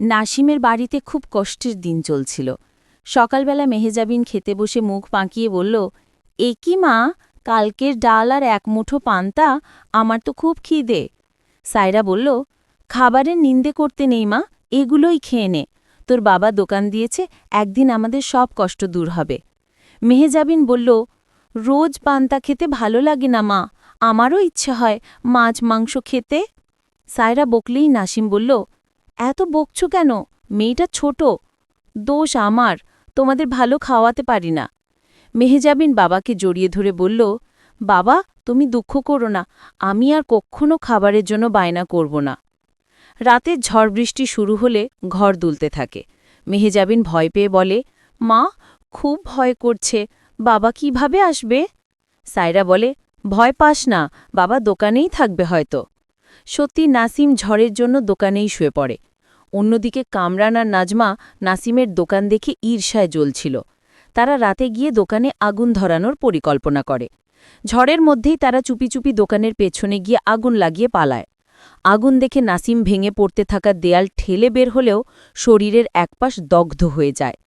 নাসিমের বাড়িতে খুব কষ্টের দিন চলছিল। সকালবেলা মেহেজাবিন খেতে বসে মুখ পাঁকিয়ে বলল, এ কি মা, কালকের ডাল আর এক মুঠো পান্তা, আমার তো খুব খিদে। সায়রা বলল, খাবারের নিন্দে করতে নেই মা, এগুলোই খেয়ে নে। তোর বাবা দোকান দিয়েছে, একদিন আমাদের সব কষ্ট দূর হবে। মেহেজাবিন বলল, রোজ পান্তা খেতে ভালো লাগে না মা, আমারও ইচ্ছে হয় মাছ মাংস খেতে। সায়রা বকলেই নাসিম বলল, এত বকছ কেন, মেয়েটা ছোট, দোষ আমার, তোমাদের ভালো খাওয়াতে পারি না। মেহেজাবিন বাবাকে জড়িয়ে ধরে বলল, বাবা তুমি দুঃখ করো না, আমি আর কখনো খাবারের জন্য বায়না করব না। রাতের ঝড় বৃষ্টি শুরু হলে ঘর দুলতে থাকে। মেহেজাবিন ভয় পেয়ে বলে, মা খুব ভয় করছে, বাবা কিভাবে আসবে? সায়রা বলে, ভয় পাস না, বাবা দোকানেই থাকবে হয়তো। সত্যি নাসিম ঝড়ের জন্য দোকানেই শুয়ে পড়ে। অন্যদিকে কামরান আর নাজমা নাসিমের দোকান দেখে ঈর্ষায় জ্বলছিল। তারা রাতে গিয়ে দোকানে আগুন ধরানোর পরিকল্পনা করে। ঝড়ের মধ্যেই তারা চুপি চুপি দোকানের পেছনে গিয়ে আগুন লাগিয়ে পালায়। আগুন দেখে নাসিম ভেঙে পড়তে থাকা দেয়াল ঠেলে বের হলেও শরীরের একপাশ দগ্ধ হয়ে যায়।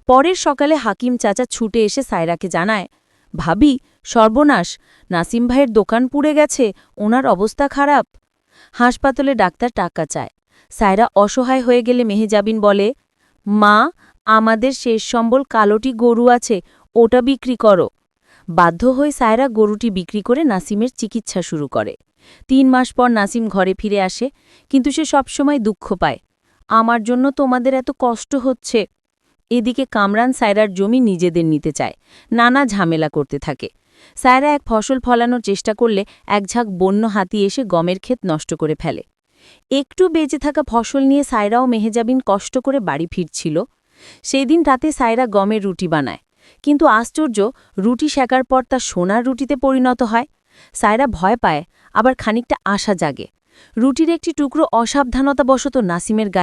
পরের সকালে হাকিম চাচা ছুটে এসে সায়রাকে জানায়, ভাবি সর্বনাশ, নাসিম ভাইয়ের দোকান পুড়ে গেছে, ওনার অবস্থা খারাপ। হাসপাতালে ডাক্তার টাকা চায়। সায়রা অসহায় হয়ে গেলে মেহেজাবিন বলে, মা আমাদের শেষ সম্বল কালোটি গরু আছে, ওটা বিক্রি করো। বাধ্য হয়ে সায়রা গরুটি বিক্রি করে নাসিমের চিকিৎসা শুরু করে। ৩ মাস পর নাসিম ঘরে ফিরে আসে, কিন্তু সে সবসময় দুঃখ পায়, আমার জন্য তোমাদের এত কষ্ট হচ্ছে। এদিকে কামরান সায়রার জমি নিজেদের নিতে চায়, নানা ঝামেলা করতে থাকে। সায়রা এক ফসল ফলানোর চেষ্টা করলে এক ঝাঁক বন্য হাতি এসে গমের ক্ষেত নষ্ট করে ফেলে। একটু বেঁচে থাকা ফসল নিয়ে সায়রা ও মেহেজাবিন কষ্ট করে বাড়ি ফিরছিল। সেই দিন রাতে সায়রা গমের রুটি বানায়, কিন্তু আশ্চর্য, রুটি সেকার পর তা সোনার রুটিতে পরিণত হয়। সায়রা ভয় পায়, আবার খানিকটা আশা জাগে। রুটির একটি টুকরো অসাবধানতাবশত নাসিমের গায়ে